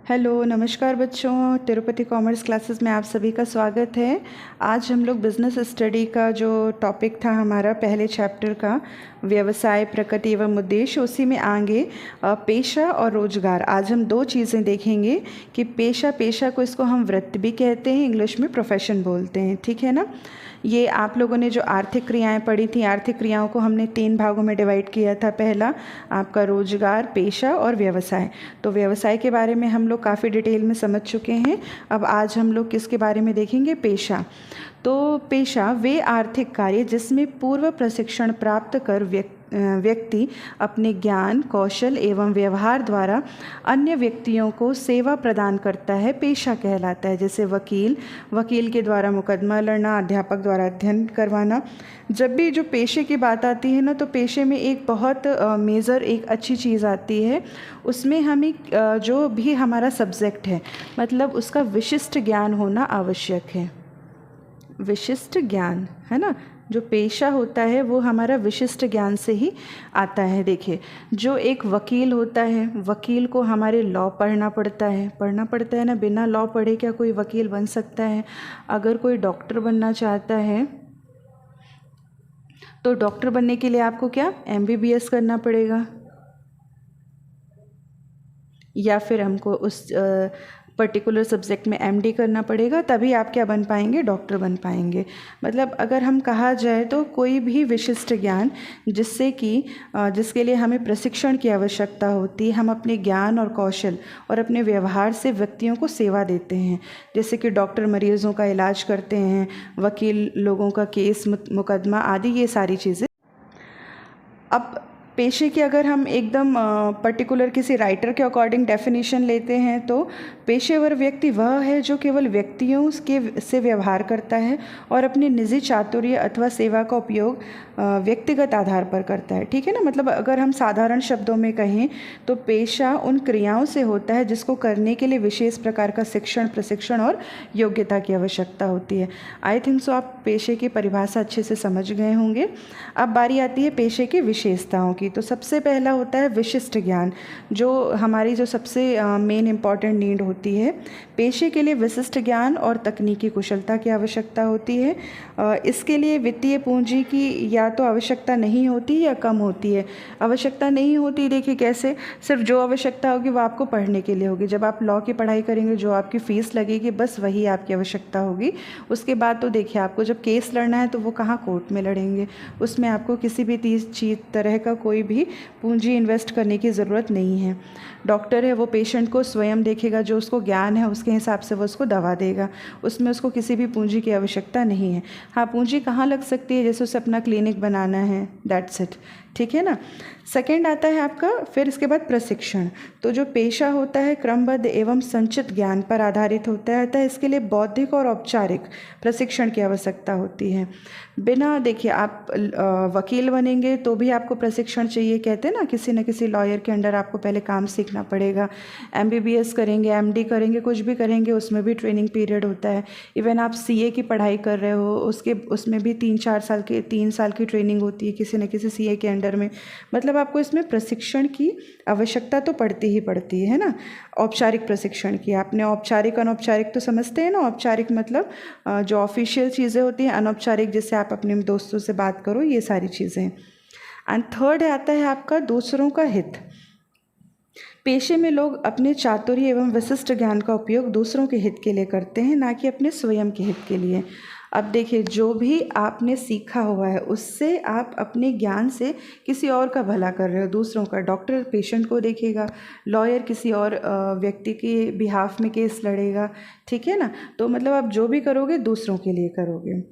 Hello नमस्कार बच्चों, Tirupati commerce classes में आप सभी का स्वागत है। आज हम लोग बिज़नेस स्टडी का जो टॉपिक था हमारा पहले चैप्टर का व्यवसाय, प्रकृति एवं उद्देश्य, उसी में आगे पेशा और रोजगार। आज हम दो चीज़ें देखेंगे कि पेशा को इसको हम वृत्ति भी कहते हैं, इंग्लिश में प्रोफेशन बोलते हैं, ठीक है ना। ये आप लोगों ने जो आर्थिक क्रियाएं पढ़ी थी, आर्थिक क्रियाओं को हमने 3 भागों में डिवाइड किया था। पहला आपका रोजगार, पेशा और व्यवसाय। तो व्यवसाय के बारे में हम लोग काफ़ी डिटेल में समझ चुके हैं। अब आज हम लोग किसके बारे में देखेंगे? पेशा। तो पेशा वे आर्थिक कार्य जिसमें पूर्व प्रशिक्षण प्राप्त कर व्यक्ति अपने ज्ञान, कौशल एवं व्यवहार द्वारा अन्य व्यक्तियों को सेवा प्रदान करता है, पेशा कहलाता है। जैसे वकील के द्वारा मुकदमा लड़ना, अध्यापक द्वारा अध्ययन करवाना। जब भी जो पेशे की बात आती है ना, तो पेशे में एक बहुत मेजर एक अच्छी चीज़ आती है। उसमें हमें जो भी हमारा सब्जेक्ट है, मतलब उसका विशिष्ट ज्ञान होना आवश्यक है। विशिष्ट ज्ञान, है ना। जो पेशा होता है वो हमारा विशिष्ट ज्ञान से ही आता है। देखिए, जो एक वकील होता है, वकील को हमारे लॉ पढ़ना पड़ता है ना। बिना लॉ पढ़े क्या कोई वकील बन सकता है? अगर कोई डॉक्टर बनना चाहता है तो डॉक्टर बनने के लिए आपको क्या MBBS करना पड़ेगा, या फिर हमको उस पर्टिकुलर सब्जेक्ट में MD करना पड़ेगा, तभी आप क्या बन पाएंगे? डॉक्टर बन पाएंगे। मतलब अगर हम कहा जाए तो कोई भी विशिष्ट ज्ञान जिसके लिए हमें प्रशिक्षण की आवश्यकता होती है, हम अपने ज्ञान और कौशल और अपने व्यवहार से व्यक्तियों को सेवा देते हैं। जैसे कि डॉक्टर मरीजों का इलाज करते हैं, वकील लोगों का केस मुकदमा आदि, ये सारी चीज़ें। अब पेशे की अगर हम एकदम पर्टिकुलर किसी राइटर के अकॉर्डिंग डेफिनेशन लेते हैं तो पेशेवर व्यक्ति वह है जो केवल व्यक्तियों से व्यवहार करता है और अपनी निजी चातुर्य अथवा सेवा का उपयोग व्यक्तिगत आधार पर करता है, ठीक है ना। मतलब अगर हम साधारण शब्दों में कहें तो पेशा उन क्रियाओं से होता है जिसको करने के लिए विशेष प्रकार का शिक्षण, प्रशिक्षण और योग्यता की आवश्यकता होती है। आई थिंक सो आप पेशे की परिभाषा अच्छे से समझ गए होंगे। अब बारी आती है पेशे की विशेषताओं की। तो सबसे पहला होता है विशिष्ट ज्ञान, जो हमारी जो सबसे मेन इम्पॉर्टेंट नीड होती है। पेशे के लिए विशिष्ट ज्ञान और तकनीकी कुशलता की आवश्यकता होती है। इसके लिए वित्तीय पूंजी की या तो आवश्यकता नहीं होती या कम होती है। आवश्यकता नहीं होती, देखिए कैसे, सिर्फ जो आवश्यकता होगी वो आपको पढ़ने के लिए होगी। जब आप लॉ की पढ़ाई करेंगे, जो आपकी फ़ीस लगेगी, बस वही आपकी आवश्यकता होगी। उसके बाद तो देखिए, आपको जब केस लड़ना है तो वो कहाँ कोर्ट में लड़ेंगे, उसमें आपको किसी भी तरह का कोई भी पूंजी इन्वेस्ट करने की ज़रूरत नहीं है। डॉक्टर है वो पेशेंट को स्वयं देखेगा, जो उसको ज्ञान है उसके हिसाब से वो उसको दवा देगा, उसमें उसको किसी भी पूंजी की आवश्यकता नहीं है। हाँ, पूंजी कहाँ लग सकती है? जैसे उसे अपना क्लिनिक बनाना है, दैट्स इट, ठीक है ना। सेकंड आता है आपका, फिर इसके बाद प्रशिक्षण। तो जो पेशा होता है क्रमबद्ध एवं संचित ज्ञान पर आधारित होता है, अतः इसके लिए बौद्धिक और औपचारिक प्रशिक्षण की आवश्यकता होती है। बिना, देखिए, आप वकील बनेंगे तो भी आपको प्रशिक्षण चाहिए। कहते हैं ना किसी लॉयर के अंडर आपको पहले काम सीखना पड़ेगा। MBBS करेंगे, MD करेंगे, कुछ भी करेंगे, उसमें भी ट्रेनिंग पीरियड होता है। इवन आप CA की पढ़ाई कर रहे हो, उसमें भी 3 साल की ट्रेनिंग होती है किसी न किसी CA के अंडर में। मतलब आपको इसमें प्रशिक्षण की आवश्यकता तो पड़ती ही पड़ती है ना। औपचारिक प्रशिक्षण की, आपने औपचारिक अनौपचारिक तो समझते हैं ना। औपचारिक मतलब जो ऑफिशियल चीज़ें होती हैं, अनौपचारिक जैसे आप अपने दोस्तों से बात करो, ये सारी चीज़ें। एंड थर्ड आता है आपका दूसरों का हित। पेशे में लोग अपने चातुर्य एवं विशिष्ट ज्ञान का उपयोग दूसरों के हित के लिए करते हैं, ना कि अपने स्वयं के हित के लिए। अब देखिए, जो भी आपने सीखा हुआ है उससे आप अपने ज्ञान से किसी और का भला कर रहे हो, दूसरों का। डॉक्टर पेशेंट को देखेगा, लॉयर किसी और व्यक्ति के बिहाफ में केस लड़ेगा, ठीक है ना। तो मतलब आप जो भी करोगे दूसरों के लिए करोगे।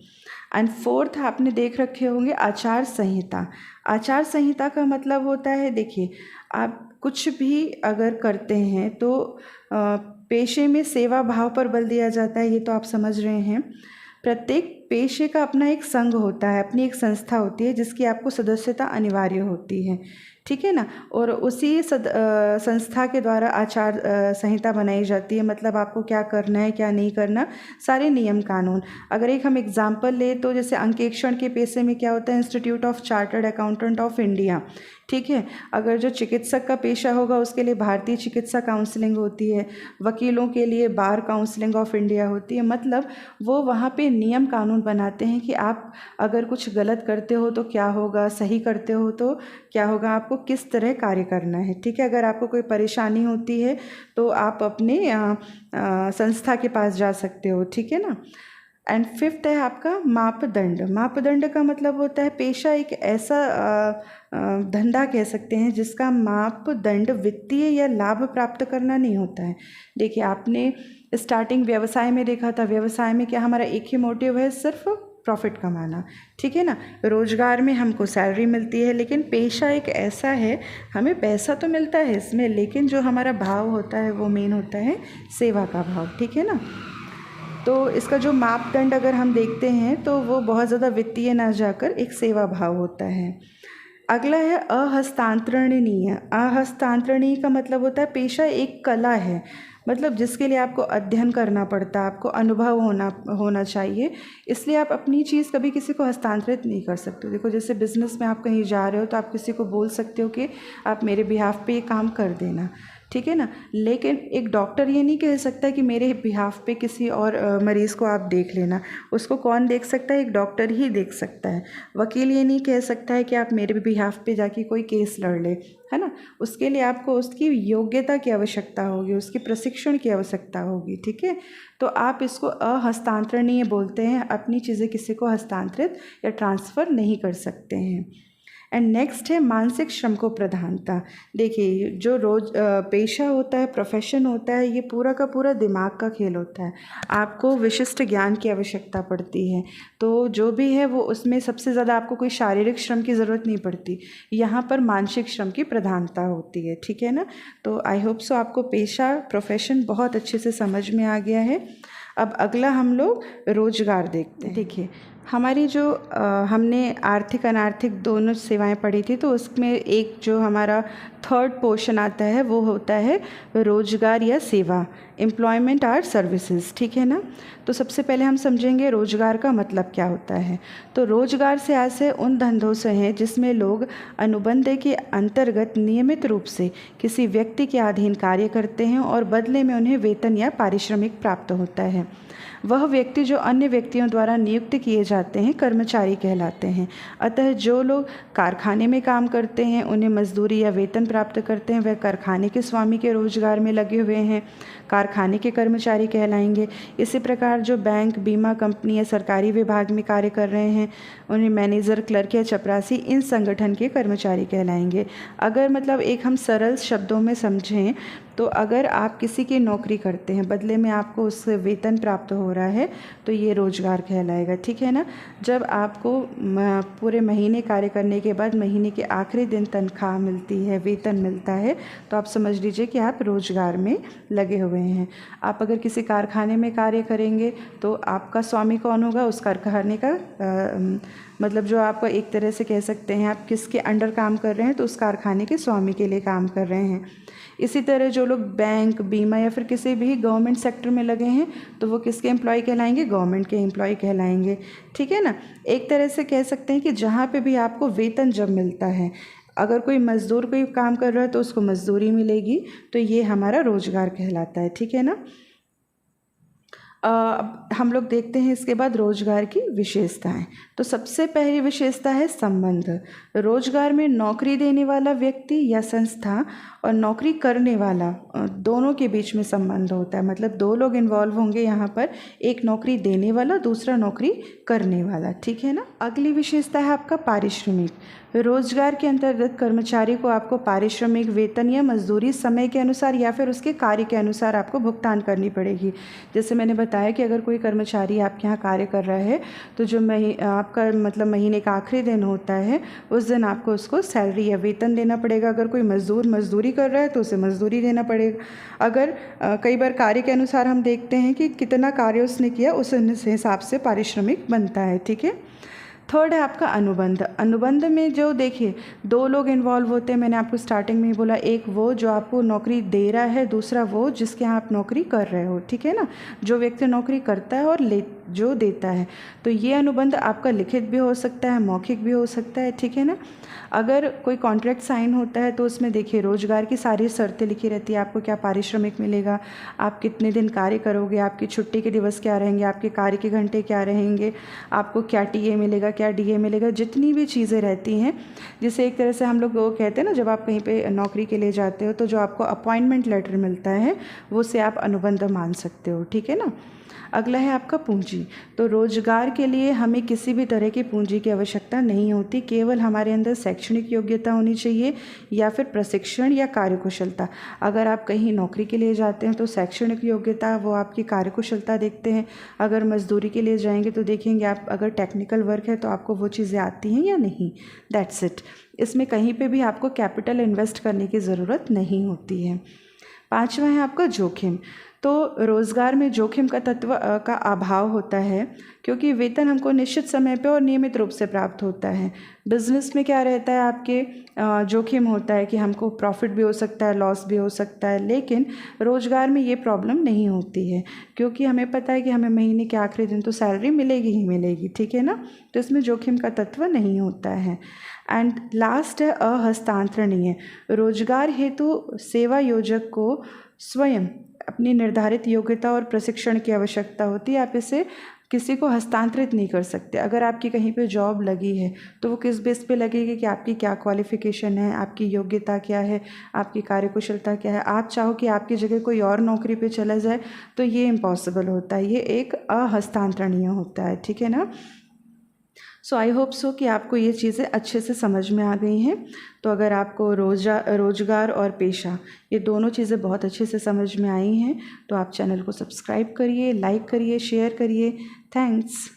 एंड फोर्थ आपने देख रखे होंगे आचार संहिता। आचार संहिता का मतलब होता है, देखिए, आप कुछ भी अगर करते हैं तो पेशे में सेवा भाव पर बल दिया जाता है, ये तो आप समझ रहे हैं। प्रत्येक पेशे का अपना एक संघ होता है, अपनी एक संस्था होती है जिसकी आपको सदस्यता अनिवार्य होती है, ठीक है ना। और उसी संस्था के द्वारा आचार संहिता बनाई जाती है। मतलब आपको क्या करना है, क्या नहीं करना, सारे नियम कानून। अगर एक हम एग्जाम्पल ले तो जैसे अंकेक्षण के पेशे में क्या होता है, institute of chartered accountant of India, ठीक है। अगर जो चिकित्सक का पेशा होगा उसके लिए भारतीय चिकित्सा काउंसलिंग होती है, वकीलों के लिए बार काउंसलिंग ऑफ इंडिया होती है। मतलब वो वहाँ पे नियम कानून बनाते हैं कि आप अगर कुछ गलत करते हो तो क्या होगा, सही करते हो तो क्या होगा, आपको किस तरह कार्य करना है। ठीक है। अगर आपको कोई परेशानी होती है तो आप अपने संस्था के पास जा सकते हो। ठीक है ना। एंड फिफ्थ है आपका मापदंड। मापदंड का मतलब होता है पेशा एक ऐसा धंधा कह सकते हैं जिसका मापदंड वित्तीय या लाभ प्राप्त करना नहीं होता है। देखिए, आपने स्टार्टिंग व्यवसाय में देखा था, व्यवसाय में क्या हमारा एक ही मोटिव है, सिर्फ प्रॉफिट कमाना। ठीक है ना। रोजगार में हमको सैलरी मिलती है, लेकिन पेशा एक ऐसा है, हमें पैसा तो मिलता है इसमें, लेकिन जो हमारा भाव होता है वो मेन होता है सेवा का भाव। ठीक है ना। तो इसका जो मापदंड अगर हम देखते हैं तो वो बहुत ज़्यादा वित्तीय ना जाकर एक सेवा भाव होता है। अगला है अहस्तांतरणीय। अहस्तांतरणीय का मतलब होता है पेशा एक कला है, मतलब जिसके लिए आपको अध्ययन करना पड़ता है, आपको अनुभव होना चाहिए, इसलिए आप अपनी चीज़ कभी किसी को हस्तांतरित नहीं कर सकते। देखो, जैसे बिज़नेस में आप कहीं जा रहे हो तो आप किसी को बोल सकते हो कि आप मेरे बिहाफ पे ये काम कर देना। ठीक है ना। लेकिन एक डॉक्टर ये नहीं कह सकता कि मेरे बिहाफ पे किसी और मरीज़ को आप देख लेना। उसको कौन देख सकता है? एक डॉक्टर ही देख सकता है। वकील ये नहीं कह सकता है कि आप मेरे बिहाफ पे जाके कोई केस लड़ ले, है ना। उसके लिए आपको उसकी योग्यता की आवश्यकता होगी, उसकी प्रशिक्षण की आवश्यकता होगी। ठीक है। तो आप इसको अहस्तांतरणीय बोलते हैं, अपनी चीज़ें किसी को हस्तांतरित या ट्रांसफ़र नहीं कर सकते हैं। एंड नेक्स्ट है मानसिक श्रम को प्रधानता। देखिए, जो रोज पेशा होता है, प्रोफेशन होता है, ये पूरा का पूरा दिमाग का खेल होता है। आपको विशिष्ट ज्ञान की आवश्यकता पड़ती है। तो जो भी है वो उसमें सबसे ज़्यादा आपको कोई शारीरिक श्रम की ज़रूरत नहीं पड़ती, यहाँ पर मानसिक श्रम की प्रधानता होती है। ठीक है ना। तो आई होप सो आपको पेशा, प्रोफेशन बहुत अच्छे से समझ में आ गया है। अब अगला हम लोग रोजगार देखते हैं। देखिए, हमारी जो हमने आर्थिक अनार्थिक दोनों सेवाएं पढ़ी थी, तो उसमें एक जो हमारा थर्ड पोर्शन आता है वो होता है रोजगार या सेवा, एम्प्लॉयमेंट आर सर्विसेज। ठीक है ना। तो सबसे पहले हम समझेंगे रोजगार का मतलब क्या होता है। तो रोजगार से आशय उन धंधों से हैं जिसमें लोग अनुबंध के अंतर्गत नियमित रूप से किसी व्यक्ति के अधीन कार्य करते हैं और बदले में उन्हें वेतन या पारिश्रमिक प्राप्त होता है। वह व्यक्ति जो अन्य व्यक्तियों द्वारा नियुक्त किए जाते हैं कर्मचारी कहलाते हैं। अतः जो लोग कारखाने में काम करते हैं, उन्हें मजदूरी या वेतन प्राप्त करते हैं, वह कारखाने के स्वामी के रोजगार में लगे हुए हैं, कारखाने के कर्मचारी कहलाएंगे। इसी प्रकार जो बैंक, बीमा कंपनी या सरकारी विभाग में कार्य कर रहे हैं, उन्हें मैनेजर, क्लर्क या चपरासी इन संगठन के कर्मचारी कहलाएंगे। अगर मतलब एक हम सरल शब्दों में समझें तो अगर आप किसी की नौकरी करते हैं, बदले में आपको उससे वेतन प्राप्त हो रहा है, तो ये रोजगार कहलाएगा। ठीक है ना। जब आपको पूरे महीने कार्य करने के बाद महीने के आखिरी दिन तनख्वाह मिलती है, वेतन मिलता है, तो आप समझ लीजिए कि आप रोजगार में लगे हुए हैं। आप अगर किसी कारखाने में कार्य करेंगे तो आपका स्वामी कौन होगा? उस कारखाने का मतलब जो आप एक तरह से कह सकते हैं आप किसके अंडर काम कर रहे हैं, तो उस कारखाने के स्वामी के लिए काम कर रहे हैं। इसी तरह जो लोग बैंक, बीमा या फिर किसी भी गवर्नमेंट सेक्टर में लगे हैं, तो वो किसके एम्प्लॉय कहलाएंगे? गवर्नमेंट के एम्प्लॉय कहलाएंगे। ठीक है ना। एक तरह से कह सकते हैं कि जहाँ पे भी आपको वेतन जब मिलता है, अगर कोई मज़दूर कोई काम कर रहा है तो उसको मज़दूरी मिलेगी, तो ये हमारा रोजगार कहलाता है। ठीक है ना। अब हम लोग देखते हैं इसके बाद रोजगार की विशेषताएं। तो सबसे पहली विशेषता है संबंध। रोजगार में नौकरी देने वाला व्यक्ति या संस्था और नौकरी करने वाला दोनों के बीच में संबंध होता है। मतलब दो लोग इन्वॉल्व होंगे यहाँ पर, एक नौकरी देने वाला, दूसरा नौकरी करने वाला। ठीक है ना। अगली विशेषता है आपका पारिश्रमिक। रोजगार के अंतर्गत कर्मचारी को आपको पारिश्रमिक, वेतन या मजदूरी समय के अनुसार या फिर उसके कार्य के अनुसार आपको भुगतान करनी पड़ेगी। जैसे मैंने बताया कि अगर कोई कर्मचारी आपके यहाँ कार्य कर रहा है, तो जो आपका मतलब महीने का आखिरी दिन होता है, उस दिन आपको उसको सैलरी या वेतन देना पड़ेगा। अगर कोई मजदूर मजदूरी कर रहा है तो उसे मजदूरी देना पड़ेगा। अगर कई बार कार्य के अनुसार हम देखते हैं कि कितना कार्य उसने किया, उस हिसाब से पारिश्रमिक बनता है। ठीक है। थर्ड है आपका अनुबंध। अनुबंध में जो देखिए दो लोग इन्वॉल्व होते हैं, मैंने आपको स्टार्टिंग में ही बोला, एक वो जो आपको नौकरी दे रहा है, दूसरा वो जिसके यहाँ आप नौकरी कर रहे हो। ठीक है ना। जो व्यक्ति नौकरी करता है और जो देता है। तो ये अनुबंध आपका लिखित भी हो सकता है, मौखिक भी हो सकता है, ठीक है ना। अगर कोई कॉन्ट्रैक्ट साइन होता है तो उसमें देखिए रोजगार की सारी शर्तें लिखी रहती है, आपको क्या पारिश्रमिक मिलेगा, आप कितने दिन कार्य करोगे, आपकी छुट्टी के दिवस क्या रहेंगे, आपके कार्य के घंटे क्या रहेंगे, आपको क्या टीए मिलेगा, क्या डीए मिलेगा, जितनी भी चीज़ें रहती हैं, जिसे एक तरह से हम लोग वो कहते हैं ना, जब आप कहीं पे नौकरी के लिए जाते हो तो जो आपको अपॉइंटमेंट लेटर मिलता है वो से आप अनुबंध मान सकते हो, ठीक है ना। अगला है आपका पूंजी। तो रोजगार के लिए हमें किसी भी तरह की पूंजी की आवश्यकता नहीं होती, केवल हमारे अंदर शैक्षणिक योग्यता होनी चाहिए या फिर प्रशिक्षण या कार्यकुशलता। अगर आप कहीं नौकरी के लिए जाते हैं तो शैक्षणिक योग्यता वो आपकी कार्यकुशलता देखते हैं, अगर मजदूरी के लिए जाएंगे तो देखेंगे आप अगर टेक्निकल वर्क है तो आपको वो चीज़ें आती हैं या नहीं, दैट्स इट। इसमें कहीं पे भी आपको कैपिटल इन्वेस्ट करने की ज़रूरत नहीं होती है। पांचवा है आपका जोखिम। तो रोज़गार में जोखिम का तत्व का अभाव होता है, क्योंकि वेतन हमको निश्चित समय पे और नियमित रूप से प्राप्त होता है। बिजनेस में क्या रहता है, आपके जोखिम होता है कि हमको प्रॉफिट भी हो सकता है, लॉस भी हो सकता है, लेकिन रोज़गार में ये प्रॉब्लम नहीं होती है, क्योंकि हमें पता है कि हमें महीने के आखिरी दिन तो सैलरी मिलेगी ही मिलेगी, ठीक है ना। तो इसमें जोखिम का तत्व नहीं होता है। एंड लास्ट है अहस्तांतरणीय। रोजगार हेतु सेवा योजक को स्वयं अपनी निर्धारित योग्यता और प्रशिक्षण की आवश्यकता होती है, आप इसे किसी को हस्तांतरित नहीं कर सकते। अगर आपकी कहीं पे जॉब लगी है तो वो किस बेस पे लगेगी कि आपकी क्या क्वालिफ़िकेशन है, आपकी योग्यता क्या है, आपकी कार्यकुशलता क्या है। आप चाहो कि आपकी जगह कोई और नौकरी पे चला जाए तो ये इम्पॉसिबल होता है, ये एक अहस्तांतरणीय होता है, ठीक है ना। सो आई होप सो कि आपको ये चीज़ें अच्छे से समझ में आ गई हैं। तो अगर आपको रोजगार और पेशा ये दोनों चीज़ें बहुत अच्छे से समझ में आई हैं तो आप चैनल को सब्सक्राइब करिए, लाइक करिए, शेयर करिए। थैंक्स।